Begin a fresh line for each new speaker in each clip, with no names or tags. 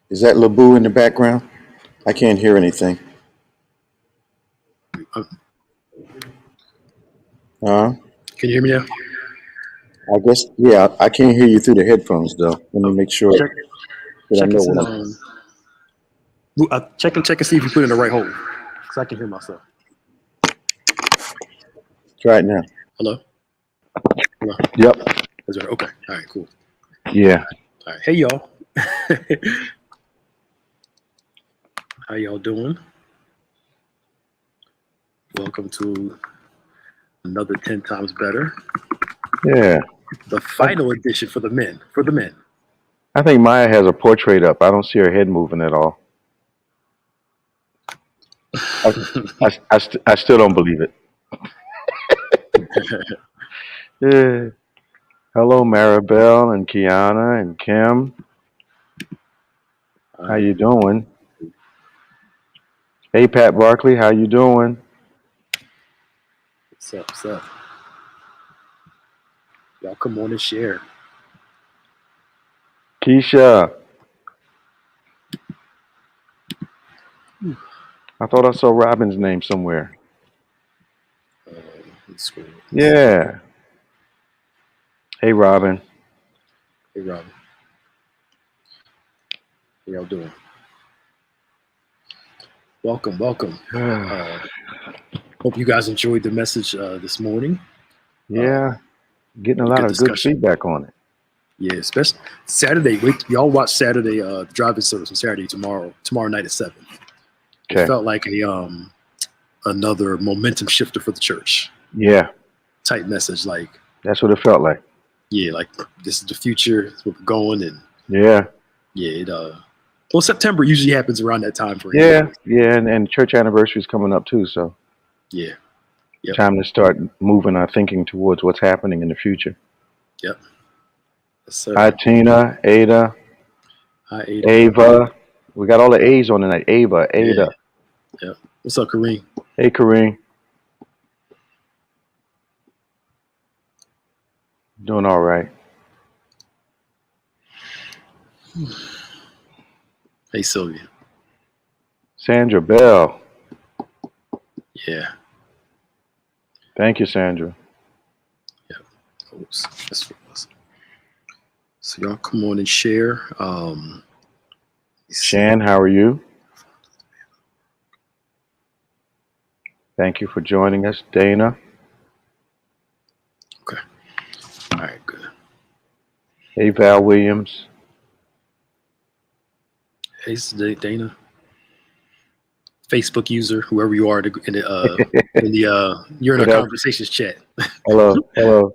Is that LeBou in the background? I can't hear anything.
Uh,
Uh,
Can you hear me now?
I guess, yeah, I can't hear you through the headphones, though. Let me make sure
Check,
that I
check
know
and see.
what I'm.
Check and see if you put it in the right hole, because I can hear myself.
Try it now.
Hello. Hello.
Yep.
That's better. Okay. All right. Cool.
Yeah.
All right. Hey y'all. How y'all doing? Welcome to another 10 times better.
Yeah.
The final edition for the men. For the men.
I think Maya has a portrait up. I don't see her head moving at all. I still don't believe it. Yeah. Hello, Maribel and Kiana and Kim. How you doing? Hey, Pat Barkley. How you doing?
What's up? What's up? Y'all come on and share.
Keisha. I thought I saw Robin's name somewhere. Yeah. Hey, Robin.
Hey, Robin. How y'all doing? Welcome, welcome. Hope you guys enjoyed the message this morning.
Yeah. Getting a lot of good feedback on it.
Yeah, especially Saturday. Y'all watch Saturday driving service on Saturday tomorrow night at 7.
Okay.
It felt like another momentum shifter for the church.
Yeah.
Type message, like
that's what it felt like.
Yeah, like this is the future. This is where we're going, and
yeah.
Well, September usually happens around that time for
yeah, and church anniversary is coming up too, so
yeah.
Yep. Time to start moving our thinking towards what's happening in the future.
Yep. Yes,
hi, Tina, Ada.
Hi, Ada.
Ava. We got all the A's on tonight. Ava, Ada.
Yeah. What's up, Kareem?
Hey, Kareem. Doing all right.
Hey, Sylvia.
Sandra Bell.
Yeah.
Thank you, Sandra.
Yeah. Oops. That's what it was. So y'all come on and share.
Shan, how are you? Thank you for joining us, Dana.
Okay. All right, good.
Hey, Val Williams.
Hey, Dana. Facebook user, whoever you are, you're in a conversations chat.
Hello. The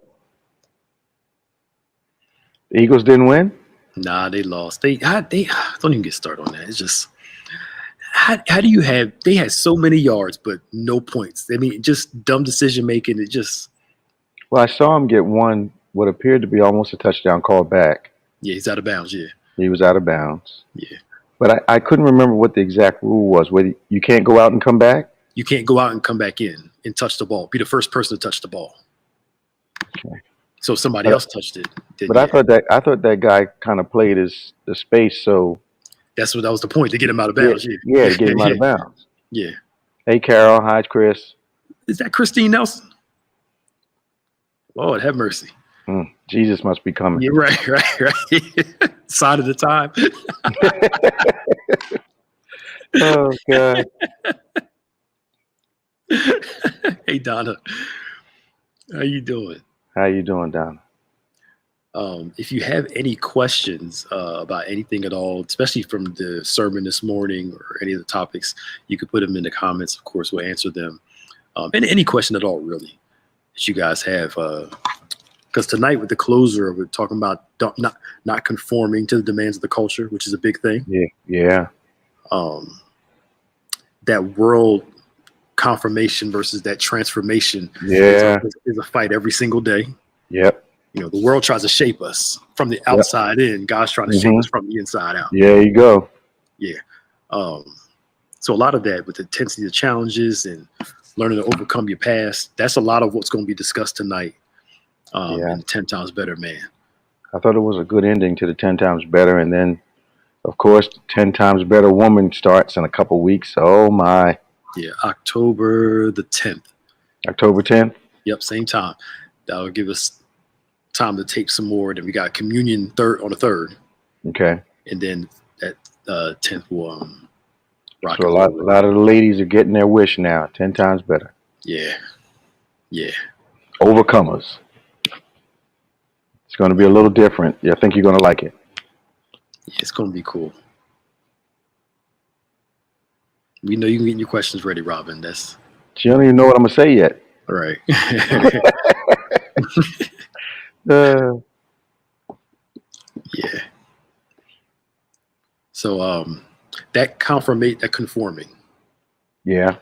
Eagles didn't win?
Nah, they lost. They don't even get started on that. It's just how do you have? They had so many yards but no points. I mean, just dumb decision making. It just.
Well, I saw him get one what appeared to be almost a touchdown called back.
Yeah, he's out of bounds. Yeah,
he was out of bounds.
Yeah,
but I couldn't remember what the exact rule was. Whether you can't go out and come back.
You can't go out and come back in and touch the ball. Be the first person to touch the ball.
Okay.
So somebody else touched it.
But I thought that guy kind of played the space. So
that was the point, to get him out of bounds.
Yeah, to get him out of bounds.
Yeah.
Hey, Carol. Hi, Chris.
Is that Christine Nelson? Lord have mercy.
Jesus must be coming.
Yeah, right. Sign of the time.
Oh, God.
Hey, Donna. How you doing?
How you doing, Donna?
If you have any questions about anything at all, especially from the sermon this morning or any of the topics, you could put them in the comments. Of course, we'll answer them. And any question at all, really, that you guys have. Because tonight with the closer, we're talking about not conforming to the demands of the culture, which is a big thing.
Yeah.
That world confirmation versus that transformation is a fight every single day.
Yep.
You know, the world tries to shape us from the outside in. God's trying to shape us from the inside out.
Yeah, there you go.
Yeah. So a lot of that with the intensity of challenges and learning to overcome your past, that's a lot of what's going to be discussed tonight in 10 Times Better, man.
I thought it was a good ending to the 10 Times Better. And then Of course, 10 Times Better Woman starts in a couple weeks. Oh my.
Yeah, October the 10th.
October 10th?
Yep, same time. That'll give us time to tape some more. Then we got communion third on the 3rd,
Okay.
and then at 10th we'll rock
So
and
a
roll
lot, a
with.
lot of the ladies are getting their wish now. 10 times better.
Yeah, yeah,
Overcomers. It's going to be a little different. I think you're going to like it.
yeah. It's gonna be cool. We know you can get your questions ready, Robin. That's
She don't even know what I'm going to say yet.
all right.
Uh,
Yeah. So that conforming.
yeah.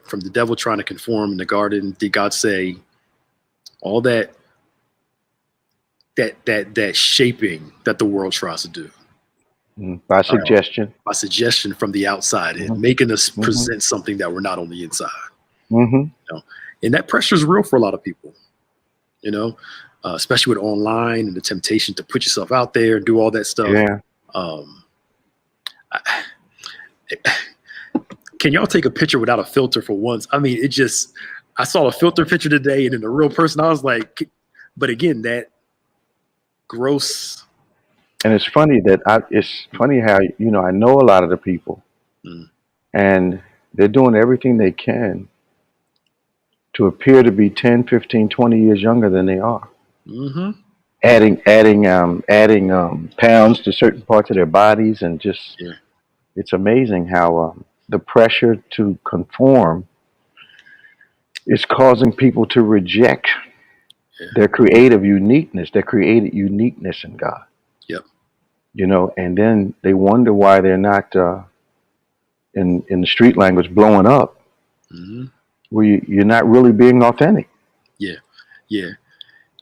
From the devil trying to conform in the garden, did God say all that shaping that the world tries to do
By suggestion.
by suggestion from the outside and
Mm-hmm.
making us
Mm-hmm.
present something that we're not on the inside.
Mm-hmm.
You know? And that pressure is real for a lot of people, especially with online and the temptation to put yourself out there and do all that stuff.
Yeah.
Can y'all take a picture without a filter for once? I mean, I saw a filter picture today and in the real person, I was like, but again, that gross.
And it's funny how, I know a lot of the people and they're doing everything they can to appear to be 10, 15, 20 years younger than they are.
Mm-hmm.
Adding pounds to certain parts of their bodies, and just it's amazing how the pressure to conform is causing people to reject their created uniqueness in God.
Yep.
And then they wonder why they're not in the street language blowing up.
Mm-hmm.
Where you're not really being authentic.
Yeah,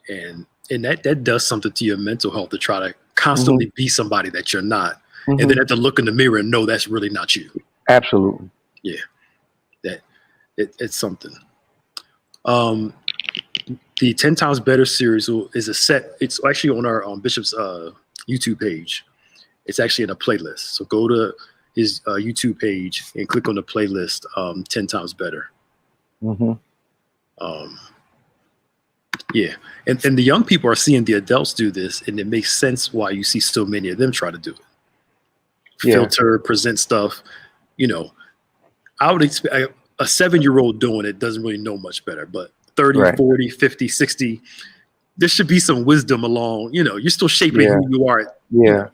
and that does something to your mental health to try to constantly be somebody that you're not, and then have to look in the mirror and know that's really not you.
Absolutely.
Yeah, it's something. The 10 Times Better series is a set. It's actually on our Bishop's YouTube page. It's actually in a playlist. So go to his YouTube page and click on the playlist 10 Times Better.
Mm-hmm.
Yeah, and the young people are seeing the adults do this, and it makes sense why you see so many of them try to do it. Filter, present stuff. I would expect a 7-year-old doing it doesn't really know much better, but 30, 40, 50, 60, there should be some wisdom along. You're still shaping who you are.
Yeah.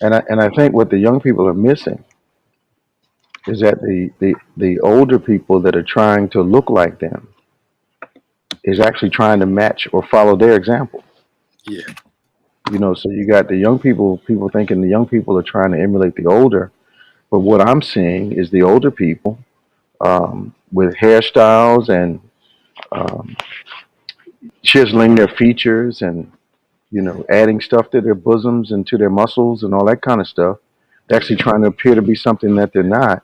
And I think what the young people are missing is that the older people that are trying to look like them is actually trying to match or follow their example.
Yeah.
So you got the young people thinking the young people are trying to emulate the older, but what I'm seeing is the older people with hairstyles and chiseling their features and adding stuff to their bosoms and to their muscles and all that kind of stuff. They're actually trying to appear to be something that they're not,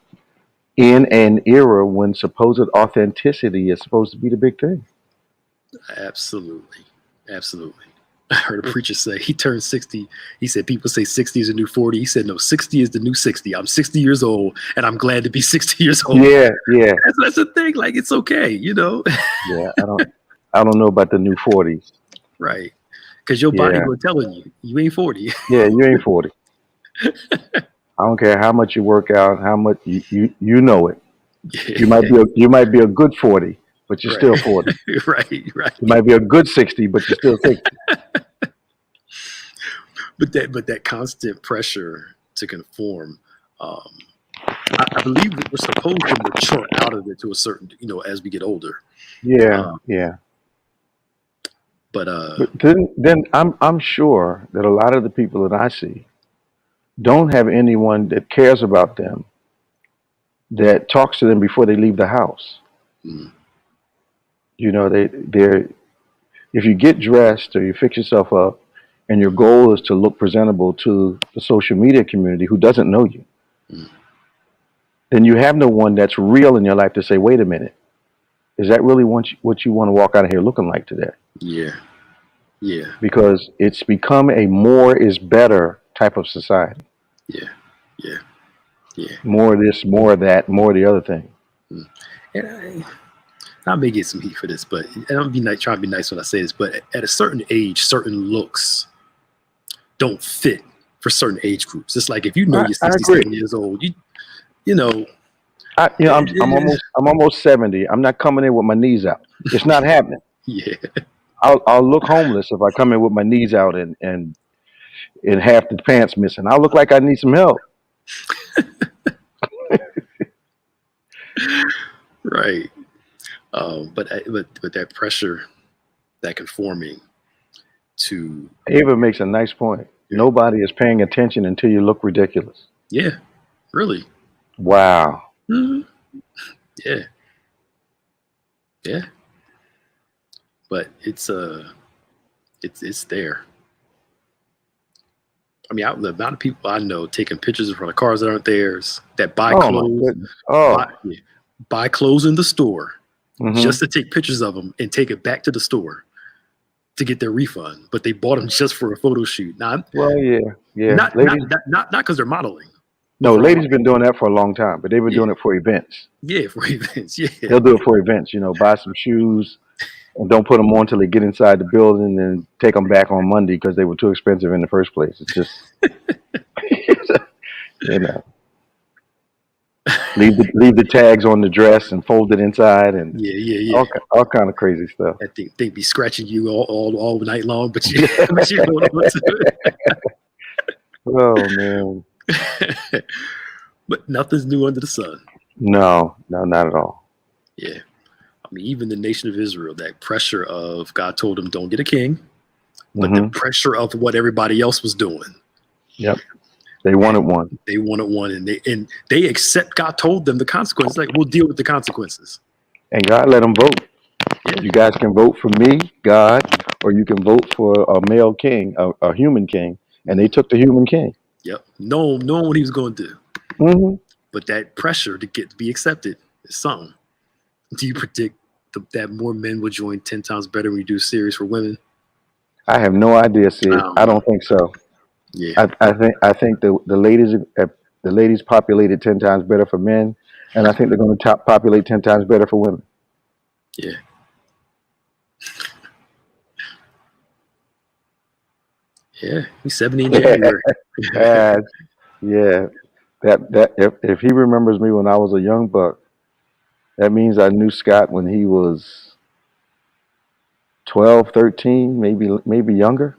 in an era when supposed authenticity is supposed to be the big thing.
Absolutely. I heard a preacher say he turned 60. He said people say 60 is the new 40. He said no, 60 is the new 60. I'm 60 years old and I'm glad to be 60 years old.
Yeah.
That's the thing. Like, it's okay,
Yeah, I don't know about the new 40s.
Right. Because your body was telling you ain't 40.
Yeah, you ain't 40. I don't care how much you work out, how much you know it.
Yeah.
You might be a good 40, but you're still 40.
Right.
You might be a good 60, but you're still 60.
But that constant pressure to conform, I believe that we're supposed to mature out of it to a certain, as we get older.
Yeah.
But
then I'm sure that a lot of the people that I see don't have anyone that cares about them, that talks to them before they leave the house. They're if you get dressed or you fix yourself up and your goal is to look presentable to the social media community who doesn't know you, then you have no one that's real in your life to say, wait a minute, is that really what you want to walk out of here looking like today?
Yeah.
Because it's become a more is better type of society.
Yeah. Yeah. Yeah.
More of this, more of that, more of the other thing.
And I may get some heat for this, but and I'm trying to be nice when I say this, but at a certain age, certain looks don't fit for certain age groups. It's like if you know you're
I agree.
67 years old, you know,
I'm almost 70. I'm not coming in with my knees out. It's not happening.
yeah,
I'll look homeless if I come in with my knees out and half the pants missing. I'll look like I need some help.
right. But that pressure, that conforming to
Ava makes a nice point. Nobody is paying attention until you look ridiculous.
yeah, really.
Wow.
Mm-hmm. Yeah. Yeah. But it's there. I mean, the amount of people I know taking pictures in front of cars that aren't theirs, that buy clothes, buy clothes in the store just to take pictures of them and take it back to the store to get their refund. But they bought them just for a photo shoot. Now,
not
because they're modeling.
No, ladies been doing that for a long time, but they've been doing it for events.
Yeah, for events. Yeah,
they'll do it for events. Buy some shoes and don't put them on until they get inside the building, and take them back on Monday because they were too expensive in the first place. It's just, leave the tags on the dress and fold it inside, and all kind of crazy stuff.
I think they'd be scratching you all night long, but you don't know to it.
Oh man.
But nothing's new under the sun.
No, not at all.
Yeah. I mean, even the nation of Israel, that pressure of God told them don't get a king, but the pressure of what everybody else was doing.
Yep. They wanted one.
They wanted one, and they accept God told them the consequences. Like, we'll deal with the consequences.
And God let them vote. Yeah. You guys can vote for me, God, or you can vote for a male king, a human king. And they took the human king.
Yep. Knowing what he was going to do.
Mm-hmm.
But that pressure to be accepted is something. Do you predict that more men will join 10 times better when you do a series for women?
I have no idea, Sid. I don't think so.
Yeah.
I think the ladies populated 10 times better for men, and I think they're going to populate 10 times better for women.
Yeah. Yeah, he's 70 in January.
Yeah. That if he remembers me when I was a young buck, that means I knew Scott when he was 12, 13, maybe younger.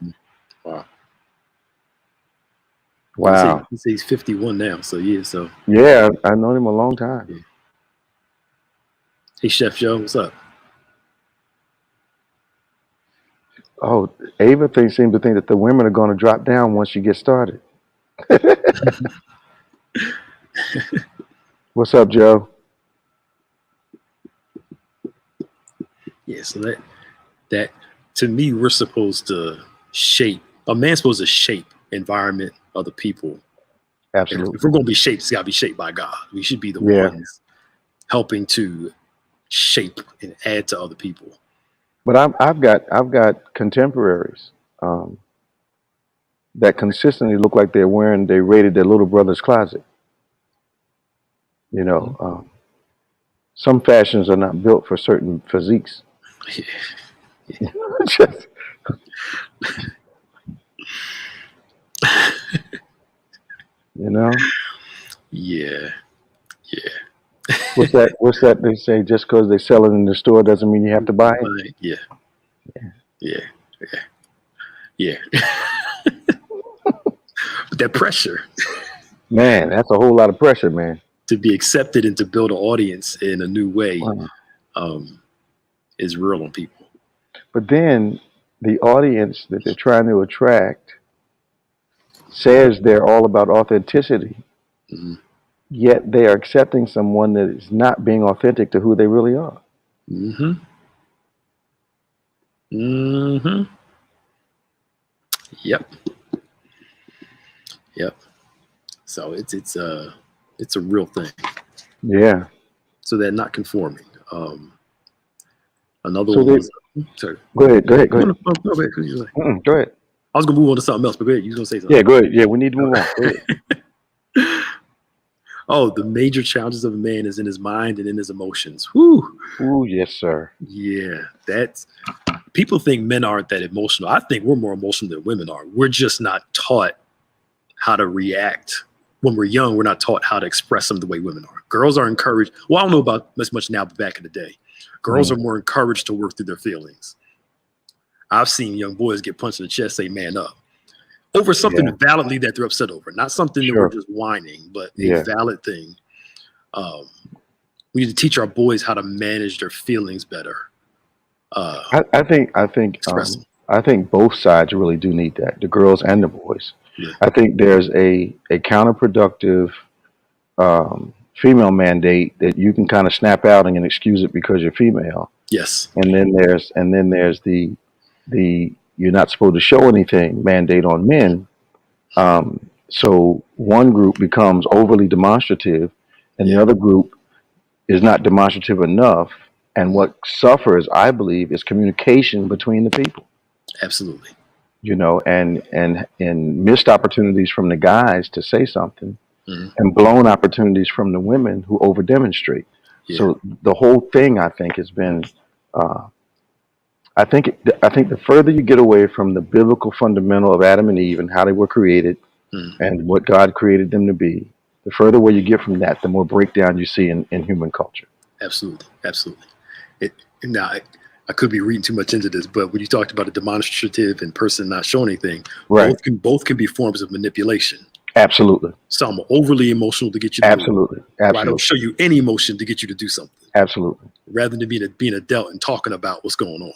Wow.
He's 51 now, so yeah. So
yeah, I've known him a long time.
Yeah. Hey, Chef Joe, what's up?
Oh, Ava seems to think that the women are going to drop down once you get started. What's up, Joe?
Yeah, so that to me, we're supposed to a man's supposed to shape environment of the people.
Absolutely.
If we're going to be shaped, it's got to be shaped by God. We should be the ones helping to shape and add to other people.
But I've got contemporaries that consistently look like they raided their little brother's closet. Some fashions are not built for certain physiques.
Yeah. Yeah.
What's that they say? Just because they sell it in the store doesn't mean you have to buy it.
Yeah. But that pressure,
man, that's a whole lot of pressure, man.
To be accepted and to build an audience in a new way, is real on people.
But then the audience that they're trying to attract says they're all about authenticity.
Mm-hmm.
Yet they are accepting someone that is not being authentic to who they really are.
Mm-hmm. Mm-hmm. Yep. So it's a real thing.
Yeah.
So they're not conforming. Another one. Sorry.
Go ahead.
Go ahead.
Go ahead.
I was gonna move on to something else, but go ahead. You was gonna say something.
Yeah, go ahead. Yeah, we need to move on. Go ahead.
Oh, the major challenges of a man is in his mind and in his emotions. Whew.
Ooh, yes, sir.
Yeah, that's people think men aren't that emotional. I think we're more emotional than women are. We're just not taught how to react. When we're young, we're not taught how to express them the way women are. Girls are encouraged. Well, I don't know about as much now, but back in the day, girls are more encouraged to work through their feelings. I've seen young boys get punched in the chest, say man up, over something validly that they're upset over, not something that we're just whining, but a valid thing. We need to teach our boys how to manage their feelings better.
I think both sides really do need that, the girls and the boys.
Yeah.
I think there's a counterproductive female mandate that you can kind of snap out and excuse it because you're female.
Yes.
And then there's the you're not supposed to show anything mandate on men. So one group becomes overly demonstrative, and the other group is not demonstrative enough. And what suffers, I believe, is communication between the people.
Absolutely.
You know, and missed opportunities from the guys to say something, and blown opportunities from the women who over demonstrate. Yeah. So the whole thing, I think, has been. I think the further you get away from the biblical fundamental of Adam and Eve and how they were created and what God created them to be, the further away you get from that, the more breakdown you see in human culture.
Absolutely. Absolutely. Now, I could be reading too much into this, but when you talked about a demonstrative and person not showing anything,
right.
both can be forms of manipulation.
Absolutely.
Some are overly emotional to get you to
Absolutely. Absolutely.
I don't show you any emotion to get you to do something.
Absolutely.
Rather than being adult and talking about what's going on.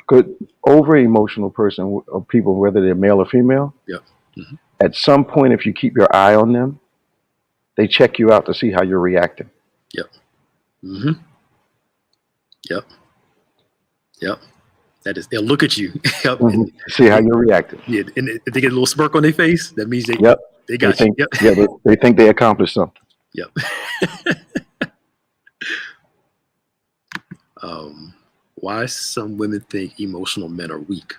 Good over emotional person or people, whether they're male or female, at some point, if you keep your eye on them, they check you out to see how you're reacting.
Yep. That is, they'll look at you.
And see how you're reacting.
Yeah, and if they get a little smirk on their face, that means they got you.
They think they accomplished something.
Yep. Why some women think emotional men are weak?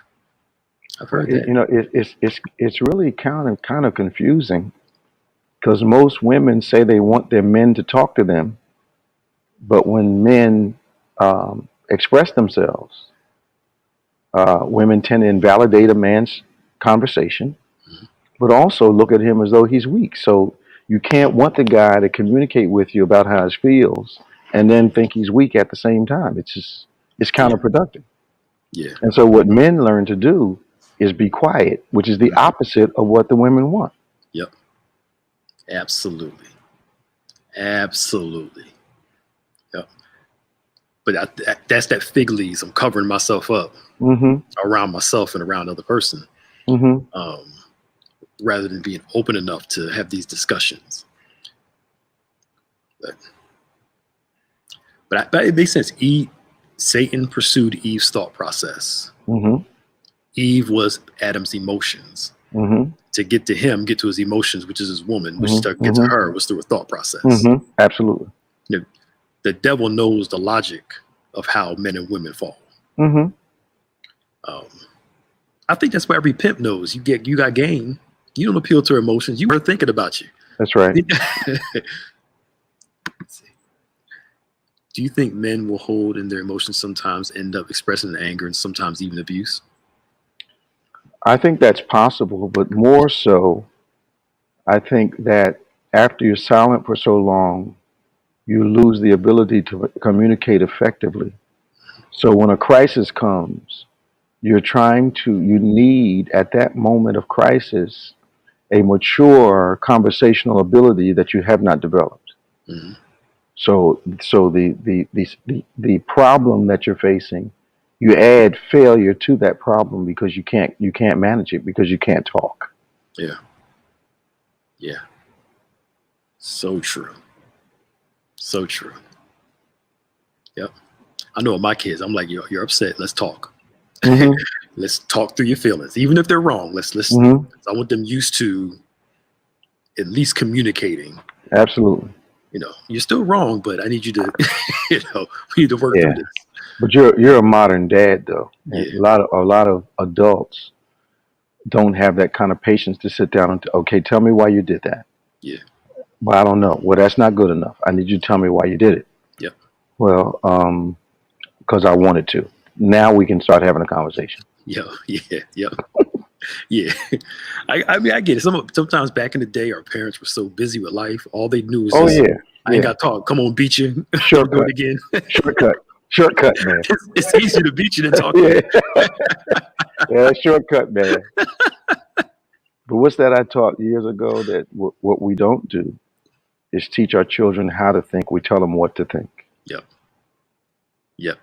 I've heard that.
You know, it's really kind of confusing, because most women say they want their men to talk to them, but when men express themselves, women tend to invalidate a man's conversation, but also look at him as though he's weak. So you can't want the guy to communicate with you about how he feels and then think he's weak at the same time. It's counterproductive.
Yeah.
And so what men learn to do is be quiet, which is the opposite of what the women want.
Yep. Absolutely. Absolutely. Yep. But that's that fig leaves. I'm covering myself up around myself and around the other person, rather than being open enough to have these discussions. But it makes sense. Satan pursued Eve's thought process. Eve was Adam's emotions. To get to him, get to his emotions, which is his woman, which to get to her was through a thought process.
Absolutely.
The devil knows the logic of how men and women fall. I think that's what every pimp knows. You got game. You don't appeal to her emotions. You are thinking about you.
That's right.
Do you think men will hold in their emotions sometimes, end up expressing anger and sometimes even abuse?
I think that's possible, but more so, I think that after you're silent for so long, you lose the ability to communicate effectively. So when a crisis comes, you need at that moment of crisis a mature conversational ability that you have not developed. So the problem that you're facing, you add failure to that problem because you can't manage it, because you can't talk.
Yeah. So true. So true. Yep. I know with my kids, I'm like, you're upset. Let's talk. Let's talk through your feelings, even if they're wrong. Let's. I want them used to at least communicating.
Absolutely.
You're still wrong, but I need you to, we need to work through this.
But you're a modern dad, though. A lot of adults don't have that kind of patience to sit down and tell me why you did that.
Yeah.
But I don't know. Well, that's not good enough. I need you to tell me why you did it.
Yep.
Well, because I wanted to. Now we can start having a conversation.
Yeah. Yeah. Yep. Yeah. I mean, I get it. Sometimes back in the day, our parents were so busy with life. All they knew was
Oh
just,
yeah,
I ain't
yeah.
got to talk. Come on, beat you. Don't do
Shortcut,
it again.
shortcut, man.
It's easier to beat you than talk to
Yeah,
you.
yeah, shortcut, man. But what's that I taught years ago that what we don't do is teach our children how to think. We tell them what to think.
Yep. Yep.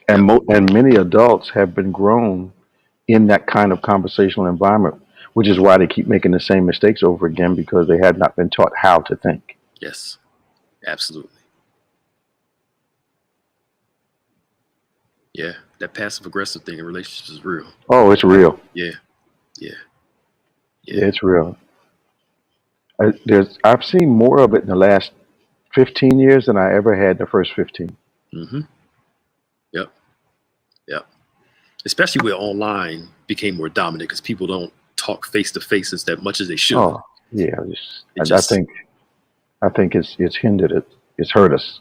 And
Yep.
and many adults have been grown in that kind of conversational environment, which is why they keep making the same mistakes over again because they have not been taught how to think.
Yes. Absolutely. Yeah. That passive aggressive thing in relationships is real.
Oh, it's real.
Yeah. Yeah.
Yeah, it's real. I've seen more of it in the last 15 years than I ever had in the first 15.
Mm-hmm. Yep. Yep. Especially where online became more dominant because people don't talk face to face as that much as they should.
Oh, yeah. I think it's hindered it. It's hurt us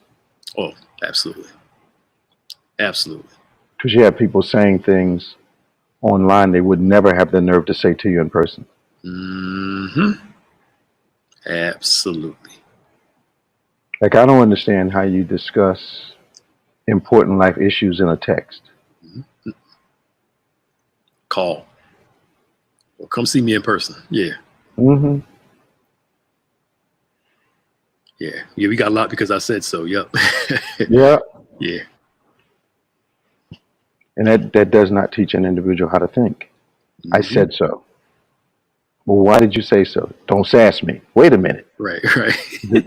Oh, absolutely. Absolutely.
because you have people saying things online they would never have the nerve to say to you in person.
Mm-hmm. Absolutely.
Like I don't understand how you discuss important life issues in a text.
Mm-hmm. Call or come see me in person. Yeah.
Hmm.
Yeah. Yeah. We got a lot because I said so. Yep.
Yeah,
Yeah.
and that does not teach an individual how to think. I
Mm-hmm.
said so. Well, why did you say so? Don't sass me. Wait a minute.
Right. Right.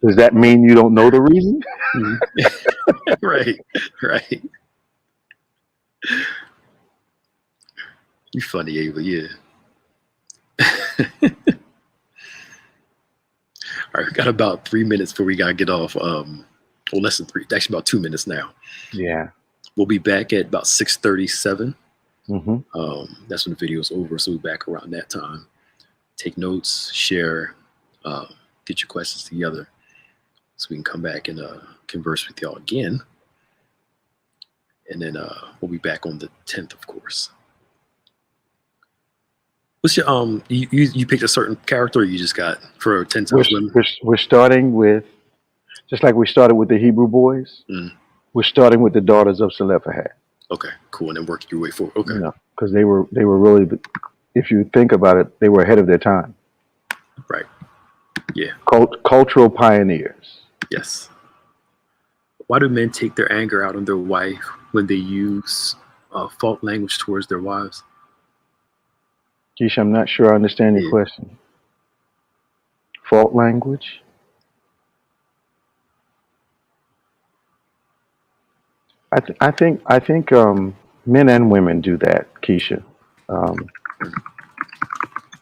Does that mean you don't know the reason?
Mm-hmm. Right. Right. You funny, Ava. Yeah. All right. We got about 3 minutes before we got to get off. Well, less than 3. Actually, about 2 minutes now.
Yeah.
We'll be back at about 6:37.
Hmm.
That's when the video's over. So we'll be back around that time. Take notes, share, get your questions together so we can come back and converse with y'all again. And then we'll be back on the 10th, of course. What's your you picked a certain character or you just got for 10
We're,
times women?
we're starting with, just like we started with the Hebrew boys, we're starting with the daughters of Zelophehad.
Okay, cool. And then work your way forward. Okay.
You know, because they were really, if you think about it, they were ahead of their time.
Right. Yeah.
Cultural pioneers.
Yes. Why do men take their anger out on their wife when they use fault language towards their wives?
Keisha, I'm not sure I understand your question. Fault language? I think men and women do that, Keisha.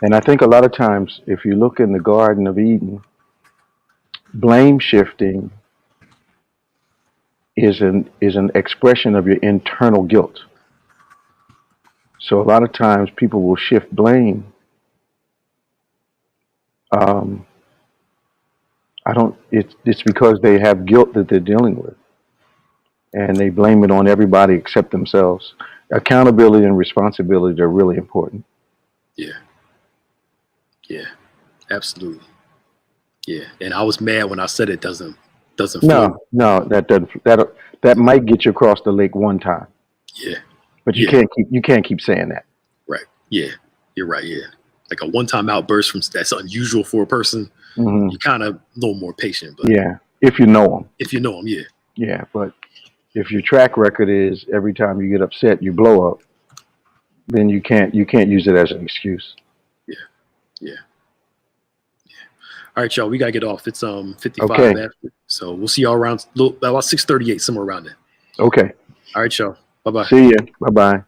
And I think a lot of times, if you look in the Garden of Eden, blame shifting is an expression of your internal guilt. So a lot of times people will shift blame. It's because they have guilt that they're dealing with, and they blame it on everybody except themselves. Accountability and responsibility are really important.
Yeah. Yeah. Absolutely. Yeah. And I was mad when I said it doesn't flow.
No, that doesn't. That might get you across the lake one time.
Yeah.
But you can't keep saying that.
Right. Yeah. You're right. Yeah. Like a one-time outburst from that's unusual for a person.
Mm-hmm.
You kind of a little more patient. But
yeah, if you know them.
If you know them, yeah.
Yeah, but if your track record is every time you get upset you blow up, then you can't use it as an excuse.
Yeah. Yeah. All right, y'all. We gotta get off. It's 55
okay.
after. So we'll see y'all around about 6:38, somewhere around there.
Okay.
All right, y'all. Bye bye.
See ya. Bye bye.